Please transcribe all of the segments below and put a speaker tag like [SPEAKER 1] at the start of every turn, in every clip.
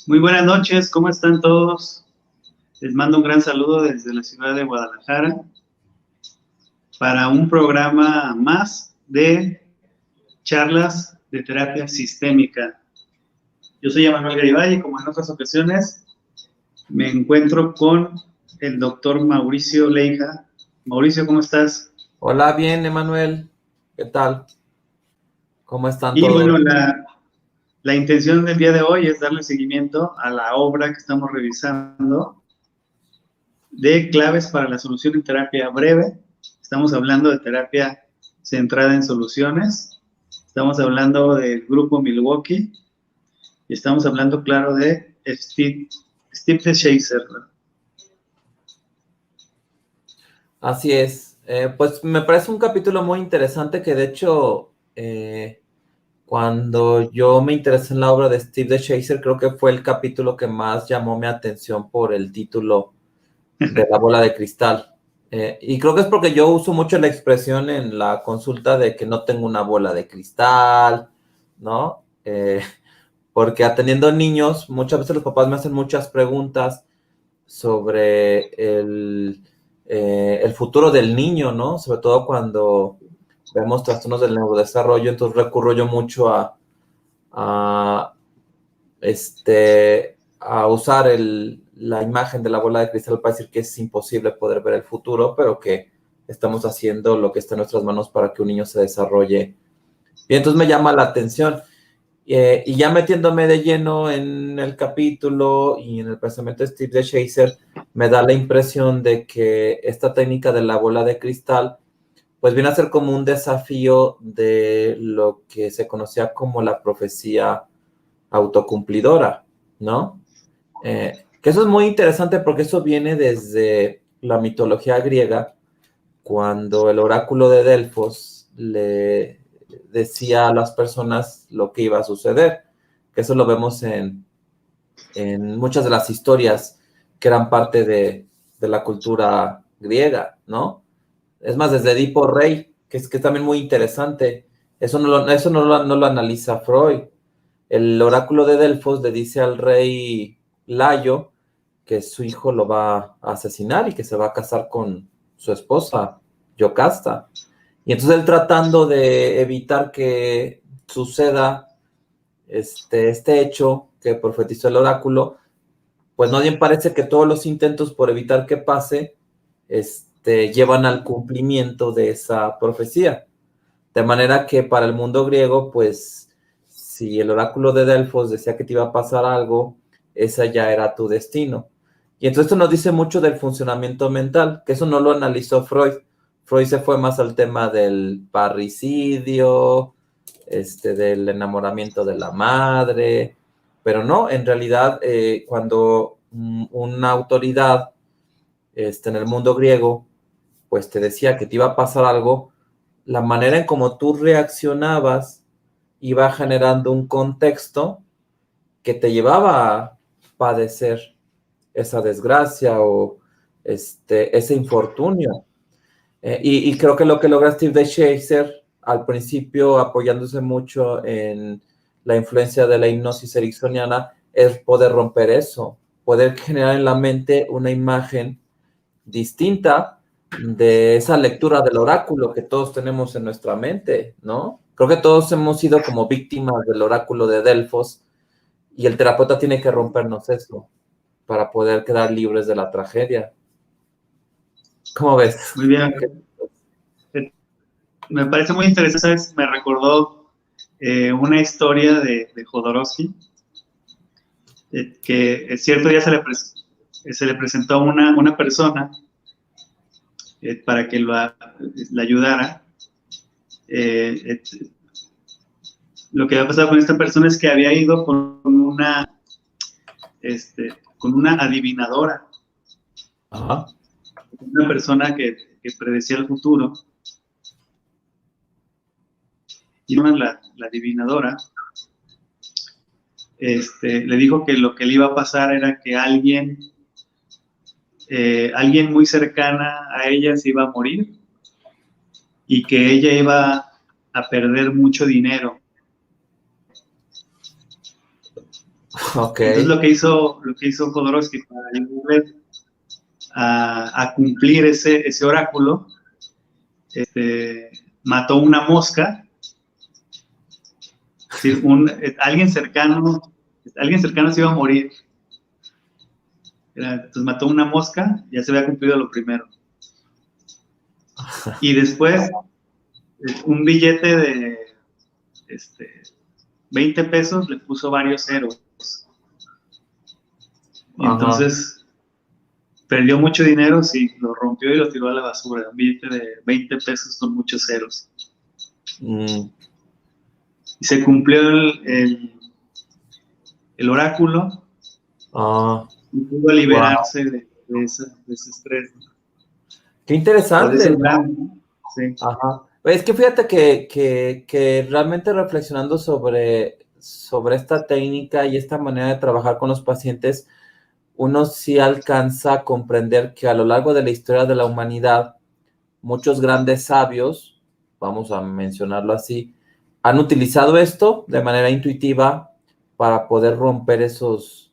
[SPEAKER 1] Muy buenas noches, ¿cómo están todos? Les mando un gran saludo desde la ciudad de Guadalajara para un programa más de charlas de terapia sistémica. Yo soy Emanuel Garibay y como en otras ocasiones me encuentro con el doctor Mauricio Leija. Mauricio, ¿cómo estás?
[SPEAKER 2] Hola, bien, Emanuel. ¿Qué tal? ¿Cómo están
[SPEAKER 1] Y
[SPEAKER 2] todos?
[SPEAKER 1] bueno, la intención del día de hoy es darle seguimiento a la obra que estamos revisando de claves para la solución en terapia breve. Estamos hablando de terapia centrada en soluciones. Estamos hablando del grupo Milwaukee y estamos hablando, claro, de Steve DeShazer.
[SPEAKER 2] Así es. Pues me parece un capítulo muy interesante que de hecho, cuando yo me interesé en la obra de Steve DeShazer, creo que fue el capítulo que más llamó mi atención por el título de la bola de cristal. Y creo que es porque yo uso mucho la expresión en la consulta de que no tengo una bola de cristal, ¿no? Porque atendiendo niños, muchas veces los papás me hacen muchas preguntas sobre el futuro del niño, ¿no? Sobre todo cuando vemos trastornos del neurodesarrollo, entonces recurro yo mucho a, a usar la imagen de la bola de cristal para decir que es imposible poder ver el futuro, pero que estamos haciendo lo que está en nuestras manos para que un niño se desarrolle. Y entonces me llama la atención. Y ya metiéndome de lleno en el capítulo y en el pensamiento de Steve DeShazer, me da la impresión de que esta técnica de la bola de cristal, pues viene a ser como un desafío de lo que se conocía como la profecía autocumplidora, ¿no? Que eso es muy interesante porque eso viene desde la mitología griega, cuando el oráculo de Delfos le decía a las personas lo que iba a suceder, que eso lo vemos en muchas de las historias que eran parte de la cultura griega, ¿no? Es más, desde Edipo Rey, que es también muy interesante. Eso no lo analiza Freud. El oráculo de Delfos le dice al rey Layo que su hijo lo va a asesinar y que se va a casar con su esposa, Yocasta. Y entonces él, tratando de evitar que suceda este hecho que profetizó el oráculo, pues no bien parece que todos los intentos por evitar que pase llevan al cumplimiento de esa profecía. De manera que para el mundo griego, pues si el oráculo de Delfos decía que te iba a pasar algo, ese ya era tu destino. Y entonces esto nos dice mucho del funcionamiento mental, que eso no lo analizó Freud. Freud se fue más al tema del parricidio, del enamoramiento de la madre, pero no, en realidad, cuando una autoridad en el mundo griego, pues te decía que te iba a pasar algo, la manera en cómo tú reaccionabas iba generando un contexto que te llevaba a padecer esa desgracia o ese infortunio. Y creo que lo que logra Steve DeShazer, al principio apoyándose mucho en la influencia de la hipnosis ericksoniana, es poder romper eso, poder generar en la mente una imagen distinta de esa lectura del oráculo que todos tenemos en nuestra mente, ¿no? Creo que todos hemos sido como víctimas del oráculo de Delfos y el terapeuta tiene que rompernos eso para poder quedar libres de la tragedia. ¿Cómo ves?
[SPEAKER 1] Muy bien. Me parece muy interesante, ¿sabes? Me recordó una historia de Jodorowsky, que cierto día se le presentó a una persona para que la ayudara. Eh, lo que había pasado con esta persona es que había ido con una adivinadora,
[SPEAKER 2] Ajá.
[SPEAKER 1] una persona que predecía el futuro, y la adivinadora le dijo que lo que le iba a pasar era que alguien muy cercana a ella se iba a morir y que ella iba a perder mucho dinero.
[SPEAKER 2] Ok.
[SPEAKER 1] Entonces lo que hizo Jodorowsky para ayudarle a cumplir ese oráculo, mató una mosca, es decir, alguien cercano se iba a morir. Entonces mató una mosca, ya se había cumplido lo primero. Y después, un billete de 20 pesos le puso varios ceros. Y entonces perdió mucho dinero, sí, lo rompió y lo tiró a la basura. Un billete de 20 pesos con muchos ceros. Y se cumplió el oráculo y pudo liberarse de ese estrés.
[SPEAKER 2] Qué
[SPEAKER 1] O de ese
[SPEAKER 2] interesante,
[SPEAKER 1] plan,
[SPEAKER 2] ¿no?
[SPEAKER 1] Sí.
[SPEAKER 2] Ajá. Es que fíjate que realmente reflexionando sobre esta técnica y esta manera de trabajar con los pacientes, uno sí alcanza a comprender que a lo largo de la historia de la humanidad, muchos grandes sabios, vamos a mencionarlo así, han utilizado esto de manera intuitiva para poder romper esos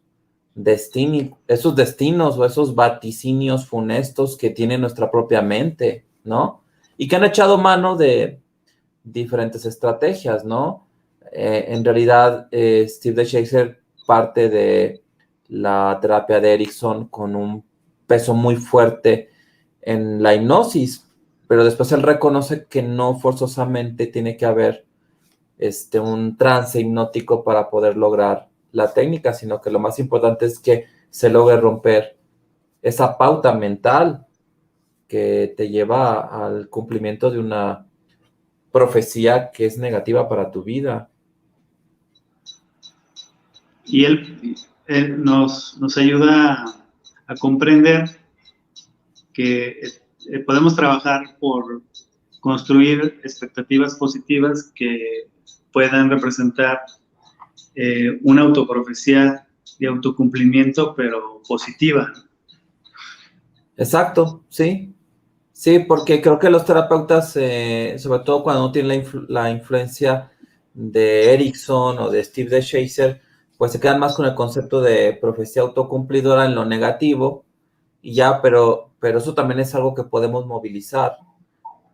[SPEAKER 2] destinos o esos vaticinios funestos que tiene nuestra propia mente, ¿no? Y que han echado mano de diferentes estrategias, ¿no? En realidad, Steve de Shakespeare parte de la terapia de Erickson con un peso muy fuerte en la hipnosis, pero después él reconoce que no forzosamente tiene que haber un trance hipnótico para poder lograr la técnica, sino que lo más importante es que se logre romper esa pauta mental que te lleva al cumplimiento de una profecía que es negativa para tu vida.
[SPEAKER 1] Y él nos ayuda a comprender que podemos trabajar por construir expectativas positivas que puedan representar una autoprofecía de autocumplimiento, pero positiva.
[SPEAKER 2] Exacto, sí. Sí, porque creo que los terapeutas, sobre todo cuando no tienen la influencia de Erickson o de Steve de Shazer, pues se quedan más con el concepto de profecía autocumplidora en lo negativo y ya, pero eso también es algo que podemos movilizar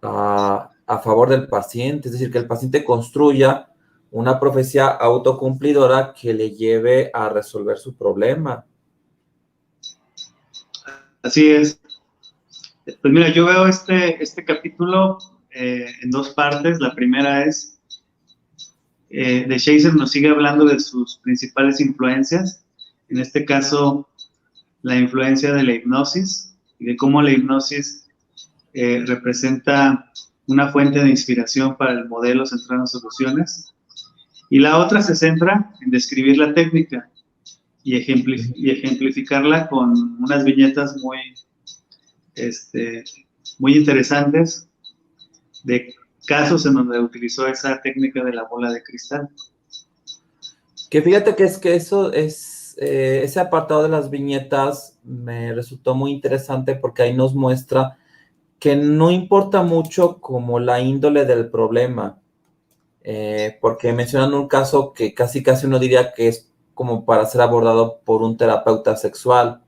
[SPEAKER 2] a favor del paciente, es decir, que el paciente construya una profecía autocumplidora que le lleve a resolver su problema.
[SPEAKER 1] Así es. Pues mira, yo veo este capítulo en dos partes. La primera es, de Shazer nos sigue hablando de sus principales influencias, en este caso la influencia de la hipnosis y de cómo la hipnosis representa una fuente de inspiración para el modelo centrado en soluciones. Y la otra se centra en describir la técnica y ejemplificarla con unas viñetas muy interesantes de casos en donde utilizó esa técnica de la bola de cristal.
[SPEAKER 2] Que fíjate que eso es, ese apartado de las viñetas me resultó muy interesante porque ahí nos muestra que no importa mucho como la índole del problema, porque mencionan un caso que casi uno diría que es como para ser abordado por un terapeuta sexual.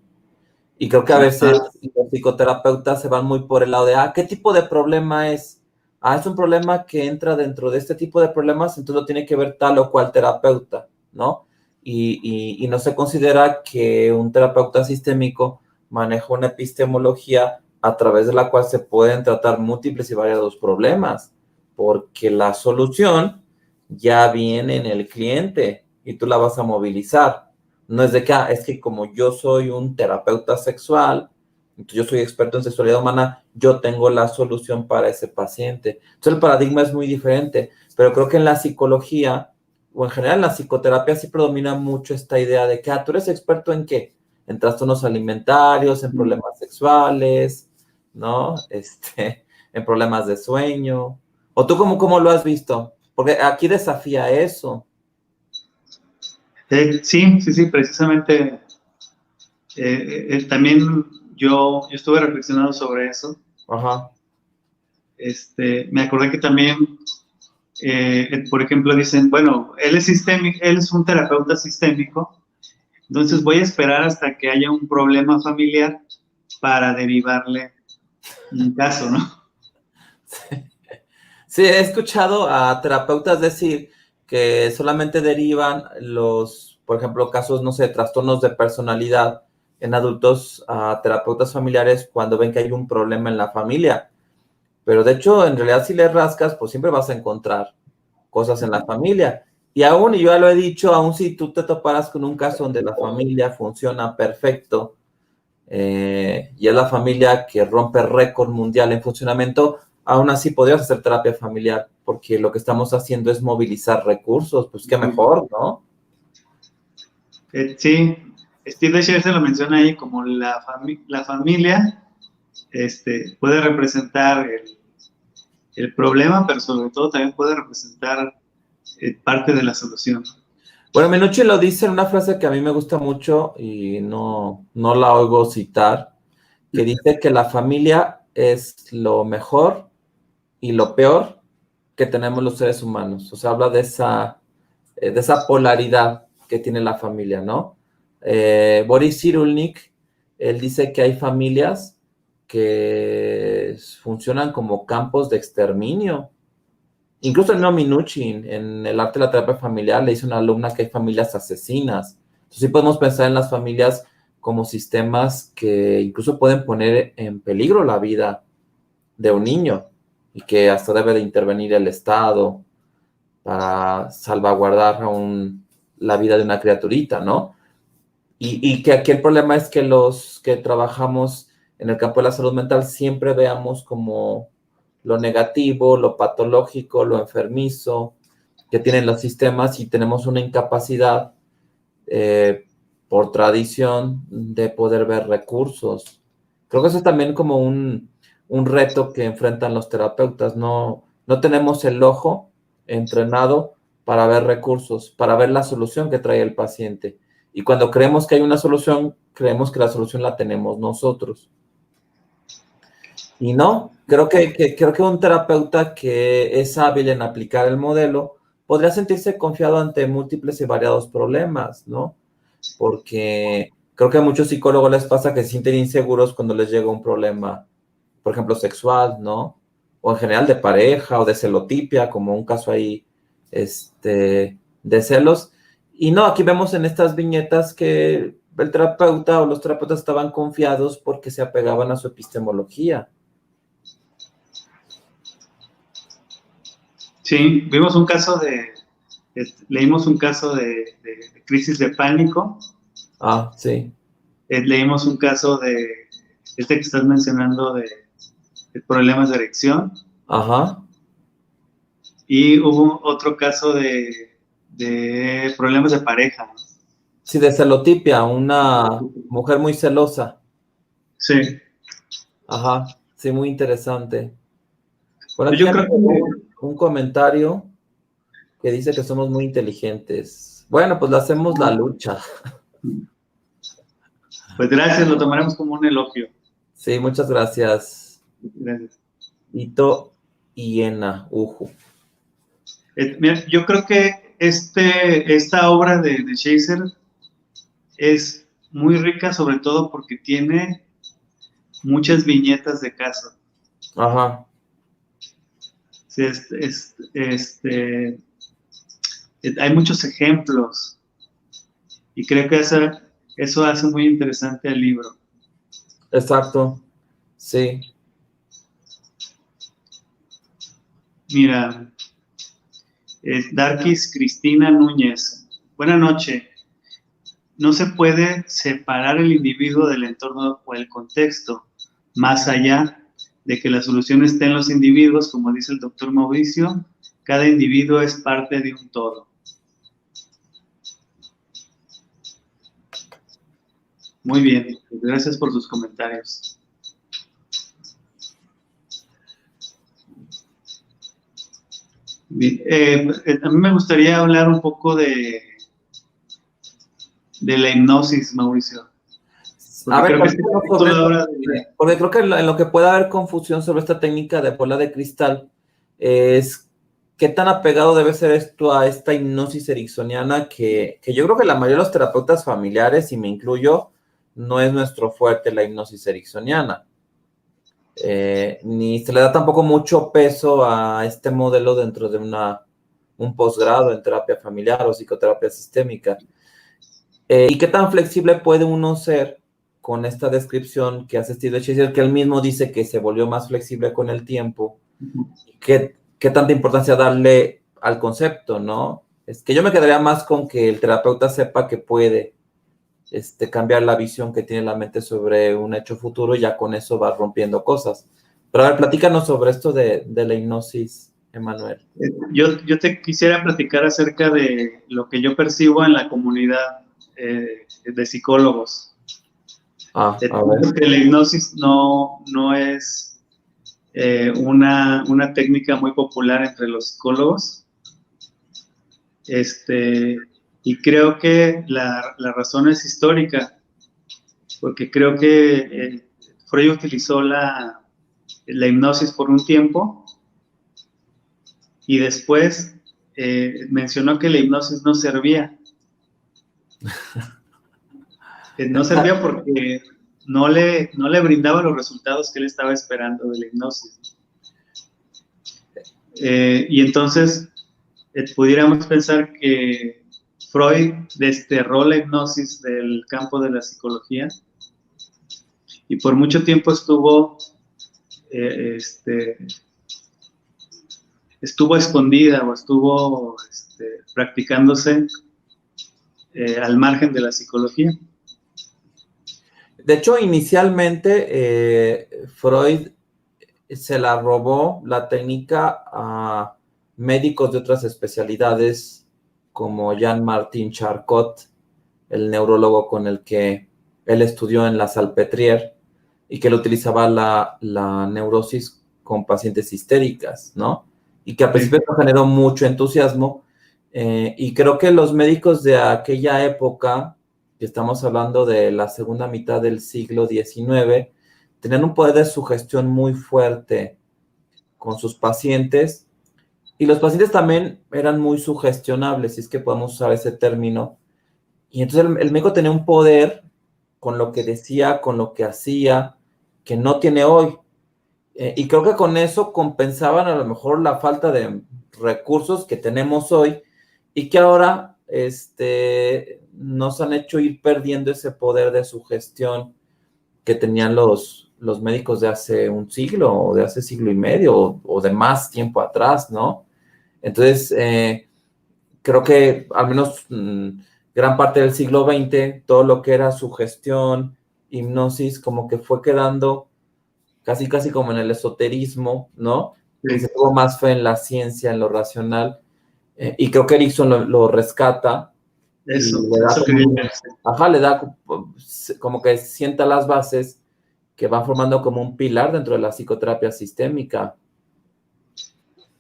[SPEAKER 2] Y creo que a veces los psicoterapeutas se van muy por el lado de, ¿qué tipo de problema es? Es un problema que entra dentro de este tipo de problemas, entonces lo tiene que ver tal o cual terapeuta, ¿no? Y no se considera que un terapeuta sistémico maneja una epistemología a través de la cual se pueden tratar múltiples y variados problemas, porque la solución ya viene en el cliente y tú la vas a movilizar. No es de que, es que como yo soy un terapeuta sexual, entonces yo soy experto en sexualidad humana, yo tengo la solución para ese paciente. Entonces el paradigma es muy diferente, pero creo que en la psicología, o en general en la psicoterapia, sí predomina mucho esta idea de que, ¿tú eres experto en qué? En trastornos alimentarios, en problemas sexuales, ¿no? En problemas de sueño. ¿O tú cómo lo has visto? Porque aquí desafía eso.
[SPEAKER 1] Sí, precisamente. También yo estuve reflexionando sobre eso.
[SPEAKER 2] Ajá.
[SPEAKER 1] Me acordé que también, por ejemplo, dicen, bueno, él es un terapeuta sistémico, Entonces voy a esperar hasta que haya un problema familiar para derivarle un caso, ¿no?
[SPEAKER 2] Sí, he escuchado a terapeutas decir que solamente derivan los, por ejemplo, casos, no sé, trastornos de personalidad en adultos a terapeutas familiares cuando ven que hay un problema en la familia. Pero de hecho, en realidad, si le rascas, pues siempre vas a encontrar cosas en la familia. Y aún, y yo ya lo he dicho, aún si tú te toparas con un caso donde la familia funciona perfecto, y es la familia que rompe récord mundial en funcionamiento, aún así podrías hacer terapia familiar, porque lo que estamos haciendo es movilizar recursos, pues qué mejor, ¿no?
[SPEAKER 1] Sí, Steve Scher se lo menciona ahí como la familia puede representar el problema, pero sobre todo también puede representar parte de la solución.
[SPEAKER 2] Bueno, Minucci lo dice en una frase que a mí me gusta mucho y no la oigo citar, que dice que la familia es lo mejor y lo peor que tenemos los seres humanos. O sea, habla de esa polaridad que tiene la familia, ¿no? Boris Cyrulnik, él dice que hay familias que funcionan como campos de exterminio. Incluso el mismo Minucci, en el arte de la terapia familiar, le dice a una alumna que hay familias asesinas. Entonces sí podemos pensar en las familias como sistemas que incluso pueden poner en peligro la vida de un niño y que hasta debe de intervenir el Estado para salvaguardar la vida de una criaturita, ¿no? Y que aquí el problema es que los que trabajamos en el campo de la salud mental siempre veamos como lo negativo, lo patológico, lo enfermizo que tienen los sistemas y tenemos una incapacidad por tradición de poder ver recursos. Creo que eso es también como un reto que enfrentan los terapeutas. No tenemos el ojo entrenado para ver recursos, para ver la solución que trae el paciente. Y cuando creemos que hay una solución, creemos que la solución la tenemos nosotros. Y no, creo que un terapeuta que es hábil en aplicar el modelo podría sentirse confiado ante múltiples y variados problemas, ¿no? Porque creo que a muchos psicólogos les pasa que se sienten inseguros cuando les llega un problema, por ejemplo, sexual, ¿no? O en general de pareja o de celotipia, como un caso ahí, de celos. Y no, aquí vemos en estas viñetas que el terapeuta o los terapeutas estaban confiados porque se apegaban a su epistemología.
[SPEAKER 1] Sí, vimos un caso leímos un caso de crisis de pánico.
[SPEAKER 2] Ah, sí.
[SPEAKER 1] Leímos un caso de que estás mencionando de problemas de erección.
[SPEAKER 2] Ajá.
[SPEAKER 1] Y hubo otro caso de problemas de pareja.
[SPEAKER 2] Sí, de celotipia, una mujer muy celosa.
[SPEAKER 1] Sí.
[SPEAKER 2] Ajá, sí, muy interesante. Por aquí
[SPEAKER 1] Yo
[SPEAKER 2] hay
[SPEAKER 1] creo que
[SPEAKER 2] un comentario que dice que somos muy inteligentes. Bueno, pues le hacemos la lucha.
[SPEAKER 1] pues gracias, lo tomaremos como un elogio.
[SPEAKER 2] Sí, muchas gracias.
[SPEAKER 1] Gracias.
[SPEAKER 2] Ito Iena, Uju.
[SPEAKER 1] Mira, yo creo que esta obra de Shazer es muy rica, sobre todo porque tiene muchas viñetas de caso.
[SPEAKER 2] Ajá.
[SPEAKER 1] Sí, hay muchos ejemplos y creo que eso hace muy interesante el libro.
[SPEAKER 2] Exacto, sí.
[SPEAKER 1] Mira, Darkis Cristina Núñez. Buenas noches. No se puede separar el individuo del entorno o el contexto, más allá de que la solución esté en los individuos, como dice el doctor Mauricio, cada individuo es parte de un todo. Muy bien, gracias por sus comentarios. Bien, a mí me gustaría hablar un poco de la hipnosis, Mauricio.
[SPEAKER 2] A ver, porque creo que en lo que puede haber confusión sobre esta técnica de bola de cristal es ¿qué tan apegado debe ser esto a esta hipnosis ericksoniana que yo creo que la mayoría de los terapeutas familiares, y me incluyo, no es nuestro fuerte la hipnosis ericksoniana? Ni se le da tampoco mucho peso a este modelo dentro de un posgrado en terapia familiar o psicoterapia sistémica. ¿Y qué tan flexible puede uno ser con esta descripción que hace Steve Chaser, que él mismo dice que se volvió más flexible con el tiempo? ¿Qué tanta importancia darle al concepto, no? Es que yo me quedaría más con que el terapeuta sepa que puede cambiar la visión que tiene la mente sobre un hecho futuro y ya con eso va rompiendo cosas. Pero a ver, platícanos sobre esto de la hipnosis, Emanuel.
[SPEAKER 1] Yo te quisiera platicar acerca de lo que yo percibo en la comunidad de psicólogos.
[SPEAKER 2] A ver.
[SPEAKER 1] Que la hipnosis no es una técnica muy popular entre los psicólogos. Y creo que la razón es histórica, porque creo que Freud utilizó la hipnosis por un tiempo y después mencionó que la hipnosis no servía. No servía porque no le brindaba los resultados que él estaba esperando de la hipnosis. Y entonces pudiéramos pensar que Freud desterró la hipnosis del campo de la psicología y por mucho tiempo estuvo escondida o estuvo practicándose al margen de la psicología.
[SPEAKER 2] De hecho, inicialmente Freud se la robó la técnica a médicos de otras especialidades como Jean-Martin Charcot, el neurólogo con el que él estudió en la Salpêtrière y que él utilizaba la neurosis con pacientes histéricas, ¿no? Y que al principio generó mucho entusiasmo y creo que los médicos de aquella época, que estamos hablando de la segunda mitad del siglo XIX, tenían un poder de sugestión muy fuerte con sus pacientes y los pacientes también eran muy sugestionables, si es que podemos usar ese término. Y entonces el médico tenía un poder con lo que decía, con lo que hacía, que no tiene hoy. Y creo que con eso compensaban a lo mejor la falta de recursos que tenemos hoy y que ahora nos han hecho ir perdiendo ese poder de sugestión que tenían los médicos de hace un siglo o de hace siglo y medio o de más tiempo atrás, ¿no? Entonces, creo que al menos gran parte del siglo XX, todo lo que era sugestión, hipnosis, como que fue quedando casi como en el esoterismo, ¿no? Sí. Y se tuvo más fe en la ciencia, en lo racional, y creo que Erickson lo rescata.
[SPEAKER 1] Eso,
[SPEAKER 2] le da como que sienta las bases que van formando como un pilar dentro de la psicoterapia sistémica.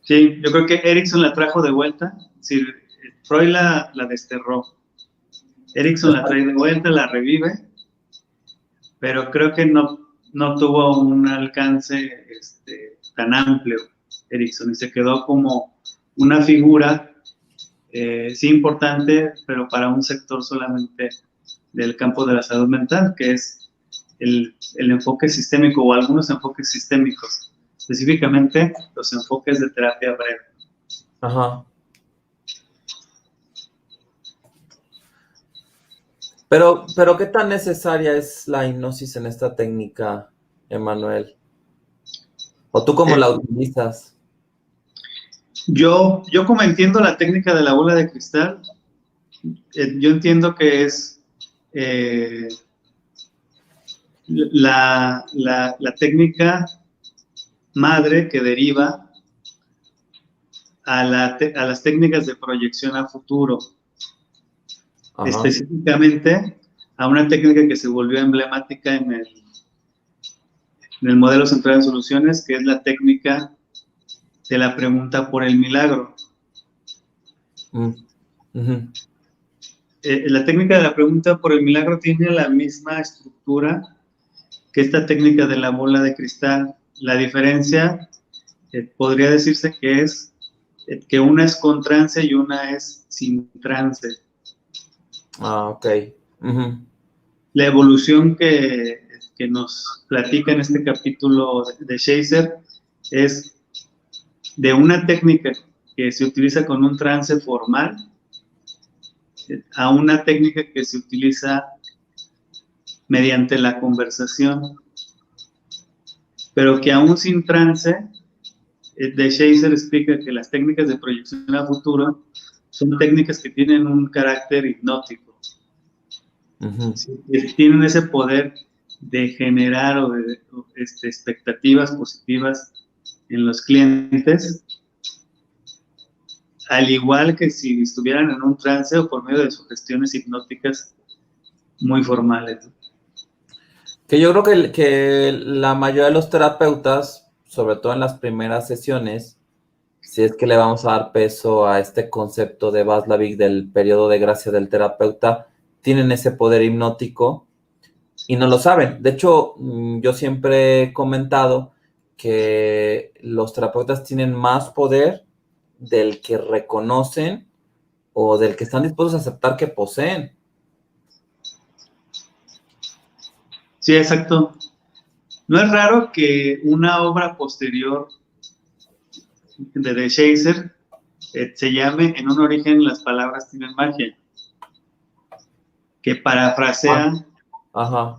[SPEAKER 1] Sí, yo creo que Erickson la trajo de vuelta. Sí, Freud la desterró. Erickson la trae de vuelta, la revive, pero creo que no tuvo un alcance tan amplio Erickson y se quedó como una figura sí importante, pero para un sector solamente del campo de la salud mental, que es el enfoque sistémico o algunos enfoques sistémicos, específicamente los enfoques de terapia breve.
[SPEAKER 2] Ajá. Pero ¿qué tan necesaria es la hipnosis en esta técnica, Emanuel? ¿O tú cómo la utilizas?
[SPEAKER 1] Yo como entiendo la técnica de la bola de cristal, yo entiendo que es la técnica madre que deriva a las técnicas de proyección a futuro. Ajá. Específicamente a una técnica que se volvió emblemática en el modelo central de soluciones, que es la técnica de la pregunta por el milagro. La técnica de la pregunta por el milagro tiene la misma estructura que esta técnica de la bola de cristal. La diferencia podría decirse que es que una es con trance y una es sin trance.
[SPEAKER 2] Ah, ok. Uh-huh.
[SPEAKER 1] La evolución que nos platica en este capítulo de Shazer es de una técnica que se utiliza con un trance formal a una técnica que se utiliza mediante la conversación, pero que aún sin trance, de Shazer explica que las técnicas de proyección a futuro son técnicas que tienen un carácter hipnótico.
[SPEAKER 2] Uh-huh.
[SPEAKER 1] Sí, tienen ese poder de generar expectativas positivas en los clientes, al igual que si estuvieran en un trance o por medio de sugestiones hipnóticas muy formales.
[SPEAKER 2] Que yo creo que la mayoría de los terapeutas, sobre todo en las primeras sesiones, si es que le vamos a dar peso a este concepto de Václavic del periodo de gracia del terapeuta, tienen ese poder hipnótico y no lo saben. De hecho, yo siempre he comentado que los terapeutas tienen más poder del que reconocen o del que están dispuestos a aceptar que poseen.
[SPEAKER 1] Sí, exacto. No es raro que una obra posterior de Shazer se llame En un origen las palabras tienen magia, que parafrasea
[SPEAKER 2] Ajá.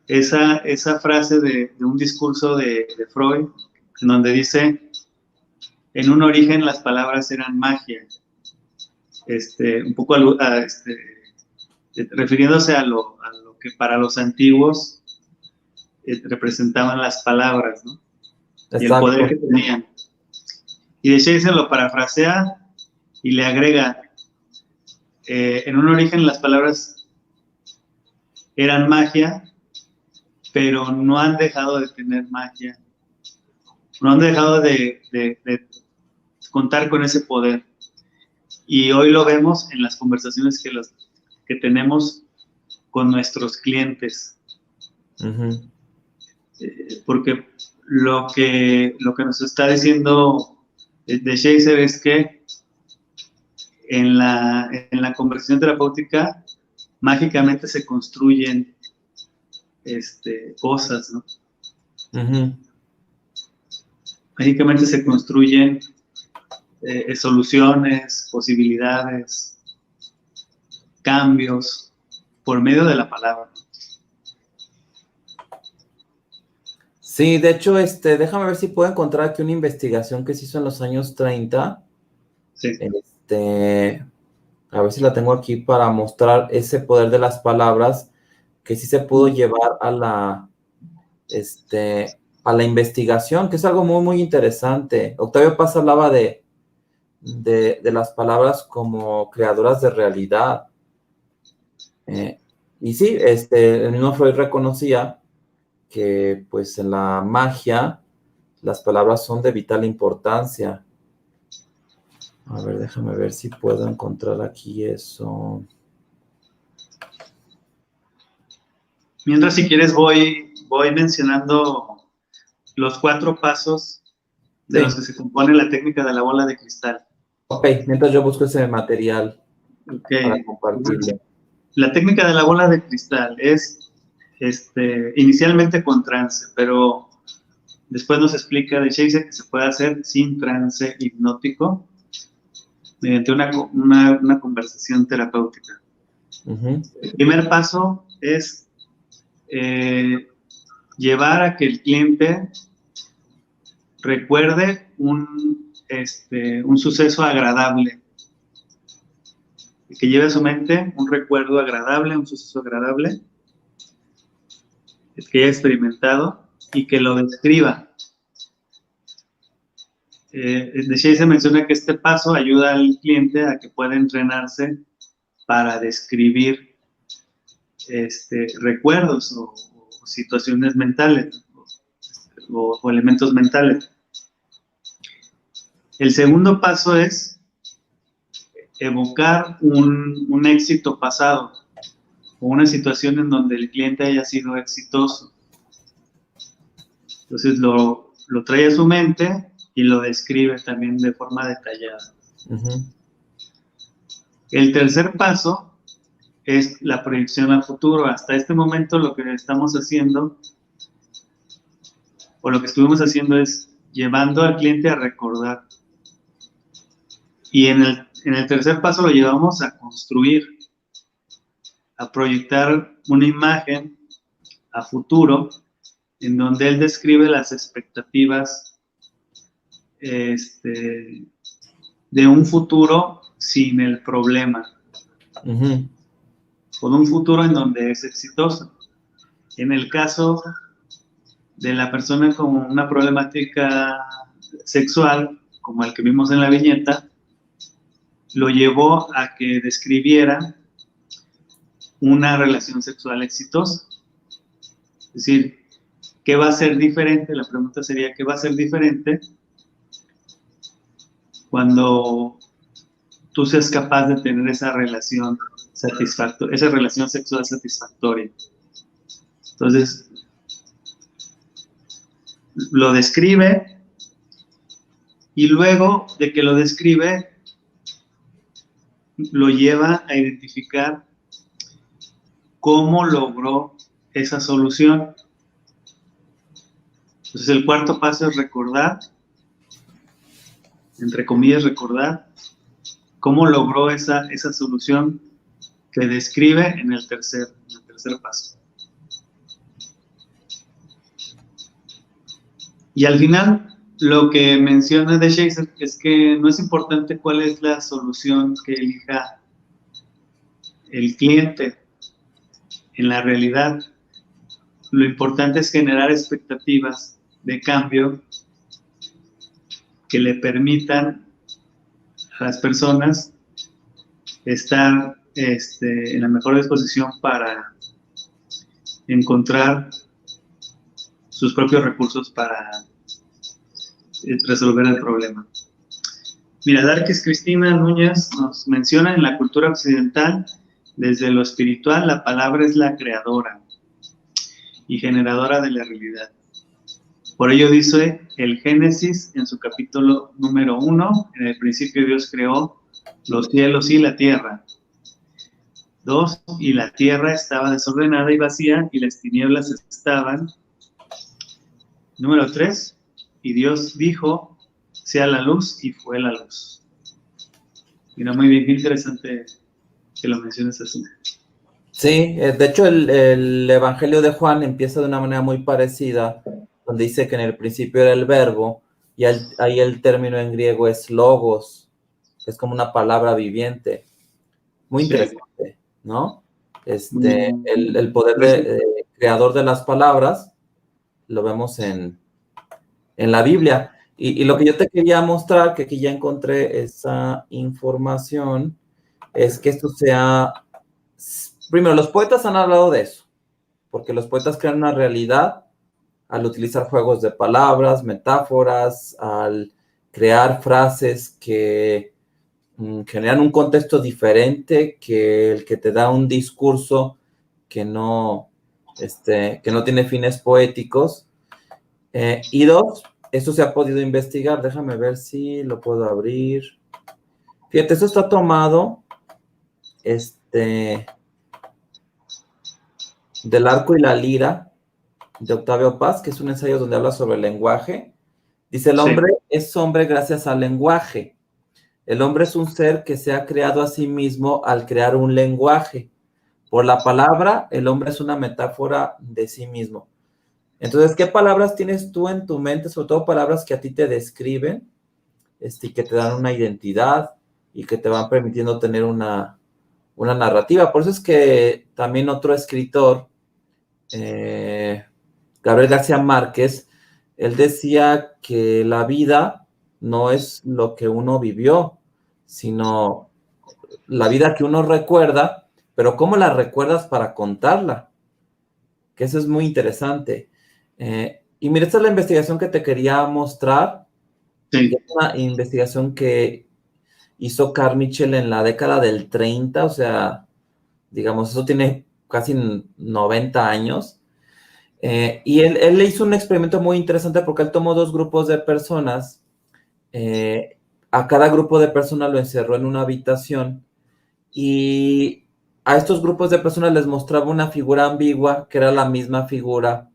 [SPEAKER 1] esa frase de un discurso de Freud, en donde dice, en un origen las palabras eran magia, un poco refiriéndose a lo que para los antiguos representaban las palabras, ¿no? Y el
[SPEAKER 2] Exacto.
[SPEAKER 1] poder que tenían. Y de Shazer lo parafrasea y le agrega, en un origen las palabras eran magia, pero no han dejado de tener magia, no han dejado de contar con ese poder. Y hoy lo vemos en las conversaciones que tenemos con nuestros clientes.
[SPEAKER 2] Uh-huh.
[SPEAKER 1] Porque lo que nos está diciendo de Shazer es que en la conversación terapéutica mágicamente se construyen cosas, ¿no?
[SPEAKER 2] Uh-huh.
[SPEAKER 1] Mágicamente se construyen soluciones, posibilidades, cambios por medio de la palabra.
[SPEAKER 2] Sí, de hecho, déjame ver si puedo encontrar aquí una investigación que se hizo en los años 30.
[SPEAKER 1] Sí.
[SPEAKER 2] A ver si la tengo aquí para mostrar ese poder de las palabras que sí se pudo llevar a la investigación, que es algo muy, muy interesante. Octavio Paz hablaba de las palabras como creadoras de realidad. Y sí, el mismo Freud reconocía que pues en la magia las palabras son de vital importancia. A ver, déjame ver si puedo encontrar aquí eso.
[SPEAKER 1] Mientras, si quieres, voy mencionando los 4 pasos de los que se compone la técnica de la bola de cristal.
[SPEAKER 2] Ok, mientras yo busco ese material para compartirlo.
[SPEAKER 1] La técnica de la bola de cristal es inicialmente con trance, pero después nos explica de Shazer que se puede hacer sin trance hipnótico mediante una conversación terapéutica.
[SPEAKER 2] Uh-huh.
[SPEAKER 1] El primer paso es llevar a que el cliente recuerde un suceso agradable, que lleve a su mente un recuerdo agradable, un suceso agradable, que haya experimentado y que lo describa. De Shazer menciona que este paso ayuda al cliente a que pueda entrenarse para describir recuerdos o situaciones mentales o elementos mentales. El segundo paso es evocar un éxito pasado o una situación en donde el cliente haya sido exitoso. Entonces lo trae a su mente y lo describe también de forma detallada.
[SPEAKER 2] Ujú.
[SPEAKER 1] El tercer paso es la proyección al futuro. Hasta este momento lo que estamos haciendo, o lo que estuvimos haciendo, es llevando al cliente a recordar. Y en el tercer paso lo llevamos a construir, a proyectar una imagen a futuro, en donde él describe las expectativas de un futuro sin el problema,
[SPEAKER 2] Ujú.
[SPEAKER 1] con un futuro en donde es exitoso. En el caso de la persona con una problemática sexual, como el que vimos en la viñeta, lo llevó a que describiera una relación sexual exitosa. Es decir, ¿qué va a ser diferente? La pregunta sería, ¿qué va a ser diferente cuando tú seas capaz de tener esa relación satisfactoria, esa relación sexual satisfactoria? Entonces, lo describe y luego de que lo describe, lo lleva a identificar cómo logró esa solución. Entonces, el cuarto paso es recordar, entre comillas, recordar cómo logró esa solución que describe en el tercer paso. Y al final, lo que menciona de Shakespeare es que no es importante cuál es la solución que elija el cliente en la realidad. Lo importante es generar expectativas de cambio que le permitan a las personas estar en la mejor disposición para encontrar sus propios recursos para resolver el problema. Mira, Darkis Cristina Núñez nos menciona: en la cultura occidental, desde lo espiritual, la palabra es la creadora y generadora de la realidad. Por ello dice el Génesis en su capítulo número 1, en el principio Dios creó los cielos y la tierra. 2, y la tierra estaba desordenada y vacía, y las tinieblas estaban. Número 3, y Dios dijo, sea la luz, y fue la luz. Mira, muy bien, qué interesante que lo menciones así.
[SPEAKER 2] Sí, de hecho el Evangelio de Juan empieza de una manera muy parecida, donde dice que en el principio era el verbo, y ahí el término en griego es logos, que es como una palabra viviente. Muy interesante, ¿no? El poder creador de las palabras lo vemos en la Biblia. Y lo que yo te quería mostrar, que aquí ya encontré esa información, es que esto sea... Primero, los poetas han hablado de eso, porque los poetas crean una realidad al utilizar juegos de palabras, metáforas, al crear frases que generan un contexto diferente que el que te da un discurso que no tiene fines poéticos. Y dos, esto se ha podido investigar. Déjame ver si lo puedo abrir. Fíjate, esto está tomado del Arco y la Lira de Octavio Paz, que es un ensayo donde habla sobre el lenguaje. Dice, el hombre es hombre gracias al lenguaje. El hombre es un ser que se ha creado a sí mismo al crear un lenguaje. Por la palabra, el hombre es una metáfora de sí mismo. Entonces, ¿qué palabras tienes tú en tu mente? Sobre todo palabras que a ti te describen, y que te dan una identidad y que te van permitiendo tener una narrativa. Por eso es que también otro escritor, Gabriel García Márquez, él decía que la vida no es lo que uno vivió, sino la vida que uno recuerda, pero cómo la recuerdas para contarla, que eso es muy interesante. Y mira, esta es la investigación que te quería mostrar.
[SPEAKER 1] Sí.
[SPEAKER 2] Es una investigación que hizo Carl Mitchell en la década del 30, o sea, digamos, eso tiene casi 90 años. Y él le hizo un experimento muy interesante porque él tomó dos grupos de personas a cada grupo de personas lo encerró en una habitación y a estos grupos de personas les mostraba una figura ambigua, que era la misma figura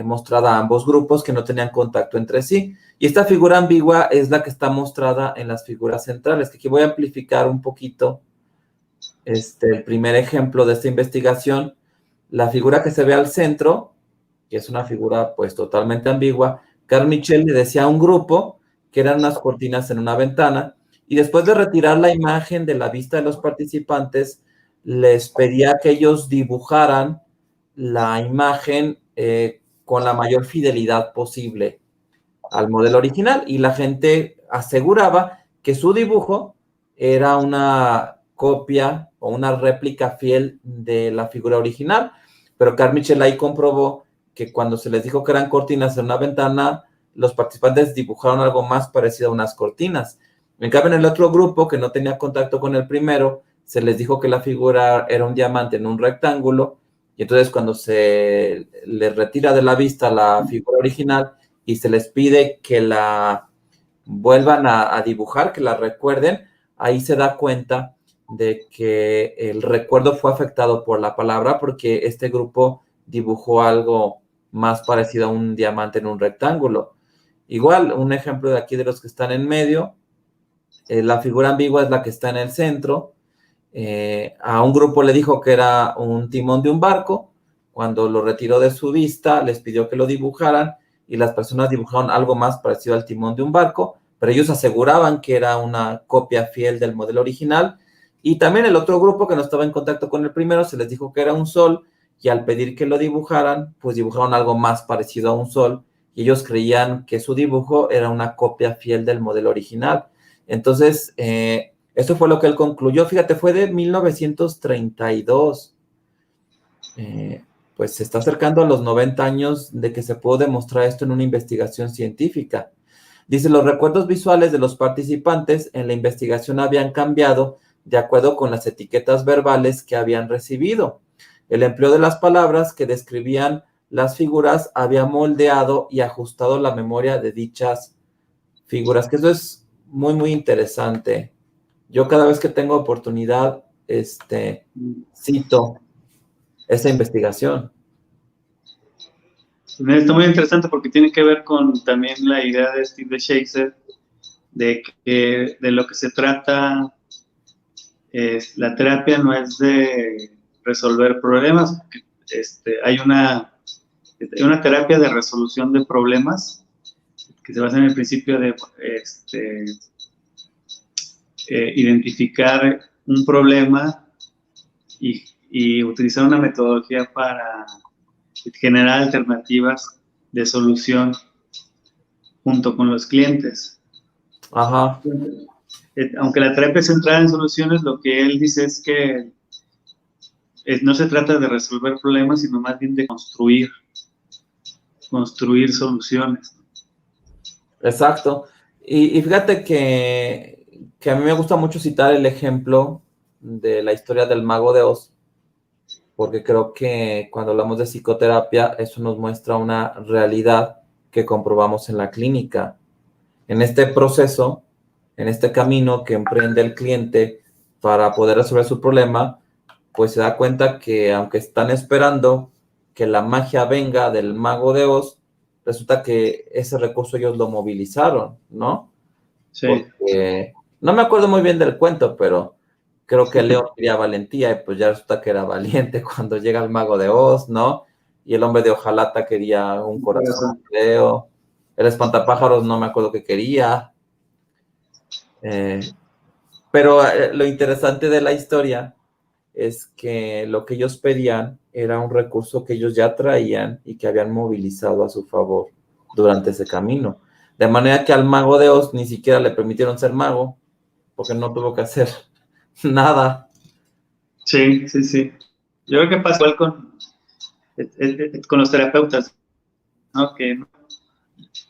[SPEAKER 2] mostrada a ambos grupos que no tenían contacto entre sí. Y esta figura ambigua es la que está mostrada en las figuras centrales, que aquí voy a amplificar un poquito el primer ejemplo de esta investigación. La figura que se ve al centro, que es una figura pues totalmente ambigua, Carl Michel le decía a un grupo que eran unas cortinas en una ventana, y después de retirar la imagen de la vista de los participantes, les pedía que ellos dibujaran la imagen con la mayor fidelidad posible al modelo original, y la gente aseguraba que su dibujo era una copia o una réplica fiel de la figura original, pero Carl Michel ahí comprobó que cuando se les dijo que eran cortinas en una ventana, los participantes dibujaron algo más parecido a unas cortinas. En cambio, en el otro grupo, que no tenía contacto con el primero, se les dijo que la figura era un diamante en un rectángulo, y entonces cuando se les retira de la vista la figura original y se les pide que la vuelvan a dibujar, que la recuerden, ahí se da cuenta de que el recuerdo fue afectado por la palabra, porque este grupo dibujó algo más parecido a un diamante en un rectángulo. Igual, un ejemplo de aquí de los que están en medio, la figura ambigua es la que está en el centro. A un grupo le dijo que era un timón de un barco. Cuando lo retiró de su vista, les pidió que lo dibujaran, y las personas dibujaron algo más parecido al timón de un barco, pero ellos aseguraban que era una copia fiel del modelo original. Y también el otro grupo, que no estaba en contacto con el primero, se les dijo que era un sol, y al pedir que lo dibujaran, pues dibujaron algo más parecido a un sol, y ellos creían que su dibujo era una copia fiel del modelo original. Entonces, eso fue lo que él concluyó. Fíjate, fue de 1932. Pues se está acercando a los 90 años de que se pudo demostrar esto en una investigación científica. Dice, los recuerdos visuales de los participantes en la investigación habían cambiado de acuerdo con las etiquetas verbales que habían recibido. El empleo de las palabras que describían las figuras había moldeado y ajustado la memoria de dichas figuras, que eso es muy, muy interesante. Yo cada vez que tengo oportunidad, cito esta investigación.
[SPEAKER 1] Está muy interesante porque tiene que ver con también la idea de Steve Shazer de que de lo que se trata la terapia no es de resolver problemas. Hay una terapia de resolución de problemas que se basa en el principio de identificar un problema y utilizar una metodología para generar alternativas de solución junto con los clientes.
[SPEAKER 2] Ajá.
[SPEAKER 1] Aunque la terapia es centrada en soluciones, lo que él dice es que no se trata de resolver problemas, sino más bien de construir soluciones.
[SPEAKER 2] Exacto. Y fíjate que a mí me gusta mucho citar el ejemplo de la historia del Mago de Oz, porque creo que cuando hablamos de psicoterapia, eso nos muestra una realidad que comprobamos en la clínica. En este proceso, en este camino que emprende el cliente para poder resolver su problema, pues se da cuenta que aunque están esperando que la magia venga del Mago de Oz, resulta que ese recurso ellos lo movilizaron, ¿no?
[SPEAKER 1] Sí.
[SPEAKER 2] Porque no me acuerdo muy bien del cuento, pero creo que Leo quería valentía, y pues ya resulta que era valiente cuando llega el Mago de Oz, ¿no? Y el hombre de hojalata quería un corazón de Leo. El espantapájaros no me acuerdo qué quería. Pero lo interesante de la historia es que lo que ellos pedían era un recurso que ellos ya traían y que habían movilizado a su favor durante ese camino. De manera que al Mago de Oz ni siquiera le permitieron ser mago, porque no tuvo que hacer nada.
[SPEAKER 1] Sí, sí, sí. Yo creo que pasa igual con los terapeutas, ¿no? Que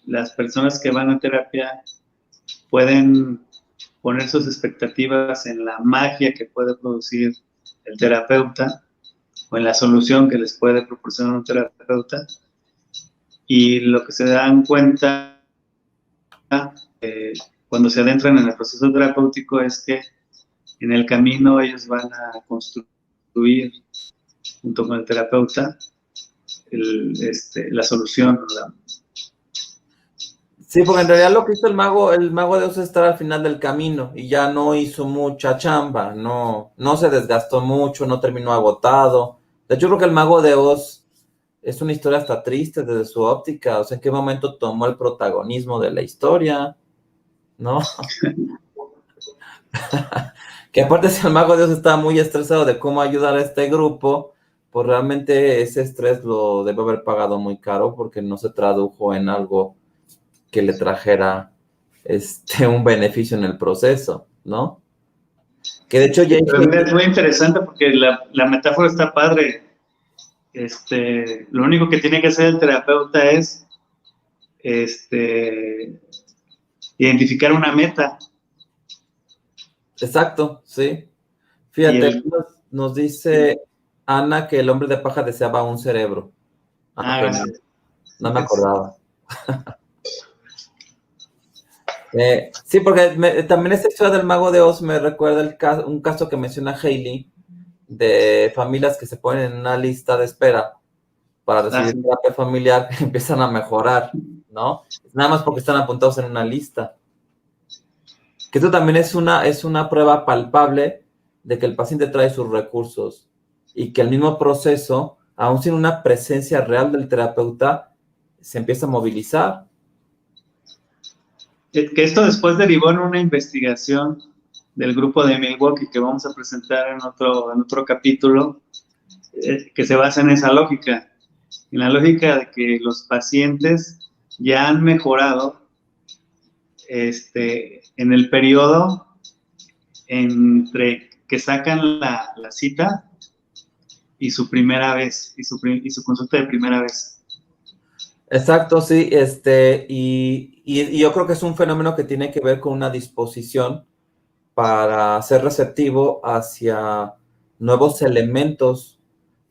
[SPEAKER 1] las personas que van a terapia pueden poner sus expectativas en la magia que puede producir el terapeuta o en la solución que les puede proporcionar un terapeuta, y lo que se dan cuenta cuando se adentran en el proceso terapéutico es que en el camino ellos van a construir, junto con el terapeuta, la solución.
[SPEAKER 2] Sí, porque en realidad lo que hizo el mago de Oz es estar al final del camino y ya no hizo mucha chamba, no se desgastó mucho, no terminó agotado. De hecho, creo que el mago de Oz es una historia hasta triste desde su óptica, o sea, en qué momento tomó el protagonismo de la historia, ¿no? Que aparte si el mago de Oz estaba muy estresado de cómo ayudar a este grupo, pues realmente ese estrés lo debe haber pagado muy caro porque no se tradujo en algo que le trajera un beneficio en el proceso, ¿no? Que de hecho
[SPEAKER 1] Pero mira, es muy interesante porque la metáfora está padre. Lo único que tiene que hacer el terapeuta es identificar una meta.
[SPEAKER 2] Exacto, sí.
[SPEAKER 1] Y
[SPEAKER 2] Fíjate, nos dice Ana que el hombre de paja deseaba un cerebro. Ok,
[SPEAKER 1] gracias.
[SPEAKER 2] no me acordaba. Sí, porque también esta historia del mago de Oz me recuerda un caso que menciona Hailey de familias que se ponen en una lista de espera para recibir terapia familiar que empiezan a mejorar, ¿no? Nada más porque están apuntados en una lista. Que esto también es una prueba palpable de que el paciente trae sus recursos y que el mismo proceso, aún sin una presencia real del terapeuta, se empieza a movilizar.
[SPEAKER 1] Que esto después derivó en una investigación del grupo de Milwaukee que vamos a presentar en otro capítulo, que se basa en esa lógica, en la lógica de que los pacientes ya han mejorado en el periodo entre que sacan la cita y su primera vez, y su consulta de primera vez.
[SPEAKER 2] Exacto, sí, y yo creo que es un fenómeno que tiene que ver con una disposición para ser receptivo hacia nuevos elementos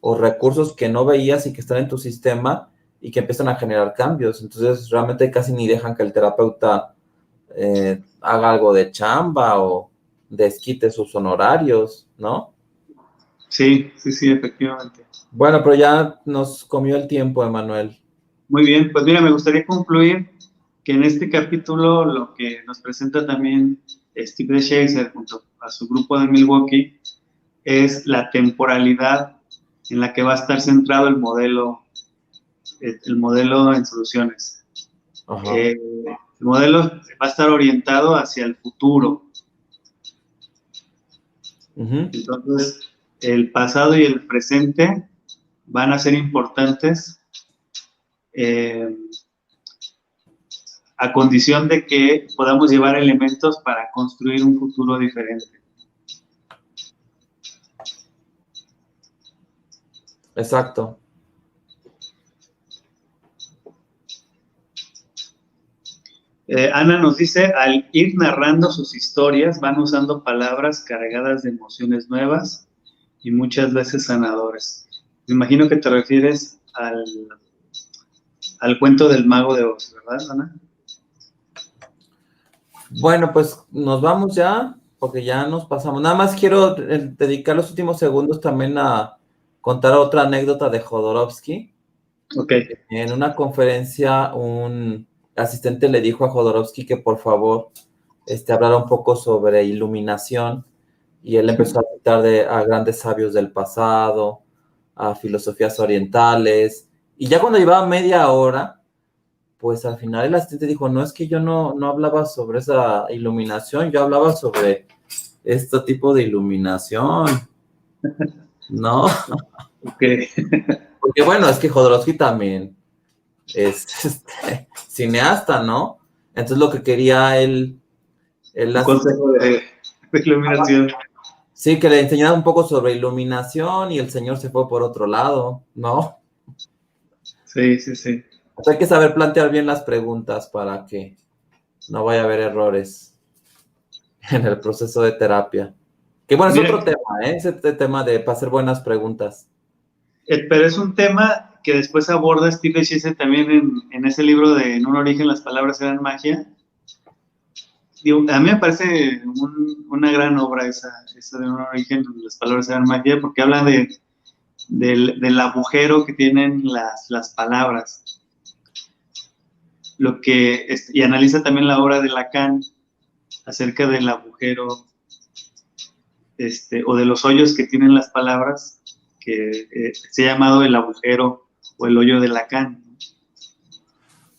[SPEAKER 2] o recursos que no veías y que están en tu sistema y que empiezan a generar cambios. Entonces, realmente casi ni dejan que el terapeuta haga algo de chamba o desquite sus honorarios, ¿no?
[SPEAKER 1] Sí, efectivamente.
[SPEAKER 2] Bueno, pero ya nos comió el tiempo, Emanuel.
[SPEAKER 1] Muy bien, pues mira, me gustaría concluir que en este capítulo lo que nos presenta también Steve DeShazer junto a su grupo de Milwaukee es la temporalidad en la que va a estar centrado el modelo en soluciones. El modelo va a estar orientado hacia el futuro. Entonces, el pasado y el presente van a ser importantes a condición de que podamos llevar elementos para construir un futuro diferente.
[SPEAKER 2] Exacto.
[SPEAKER 1] Ana nos dice, al ir narrando sus historias, van usando palabras cargadas de emociones nuevas y muchas veces sanadoras. Me imagino que te refieres al cuento del mago de Oz, ¿verdad, Ana?
[SPEAKER 2] Bueno, pues nos vamos ya, porque ya nos pasamos. Nada más quiero dedicar los últimos segundos también a contar otra anécdota de Jodorowsky.
[SPEAKER 1] Okay.
[SPEAKER 2] En una conferencia, un asistente le dijo a Jodorowsky que por favor hablara un poco sobre iluminación, y él empezó a citar a grandes sabios del pasado, a filosofías orientales, y ya cuando llevaba media hora, pues al final el asistente dijo, no, es que yo no hablaba sobre esa iluminación, yo hablaba sobre este tipo de iluminación, ¿no?
[SPEAKER 1] Okay.
[SPEAKER 2] Porque bueno, es que Jodorowsky también es cineasta, ¿no? Entonces lo que quería él
[SPEAKER 1] un consejo de iluminación.
[SPEAKER 2] Sí, que le enseñara un poco sobre iluminación y el señor se fue por otro lado, ¿no?
[SPEAKER 1] Sí.
[SPEAKER 2] Entonces hay que saber plantear bien las preguntas para que no vaya a haber errores en el proceso de terapia. Que bueno, es otro tema, ese tema de hacer buenas preguntas.
[SPEAKER 1] Pero es un tema que después aborda Steve DeShazer también en ese libro de En un origen las palabras eran magia, digo, a mí me parece una gran obra esa de un origen donde las palabras eran magia, porque habla del agujero que tienen las palabras. Y analiza también la obra de Lacan acerca del agujero, o de los hoyos que tienen las palabras, que se ha llamado el agujero o el hoyo de Lacan.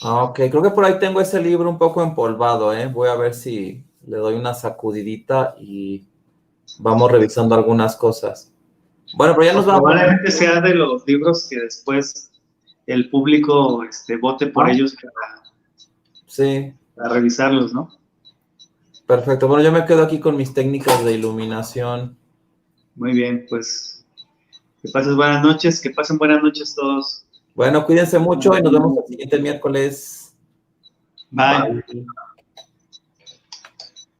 [SPEAKER 2] Ok, creo que por ahí tengo ese libro un poco empolvado, ¿eh? Voy a ver si le doy una sacudidita y vamos revisando algunas cosas. Bueno, pero ya nos vamos.
[SPEAKER 1] Probablemente sea de los libros que después el público vote por ellos
[SPEAKER 2] Sí,
[SPEAKER 1] para revisarlos, ¿no?
[SPEAKER 2] perfecto. Bueno, yo me quedo aquí con mis técnicas de iluminación.
[SPEAKER 1] Muy bien, pues que pasen buenas noches todos.
[SPEAKER 2] Bueno, cuídense mucho y nos vemos el siguiente miércoles.
[SPEAKER 1] Bye.
[SPEAKER 2] Bye.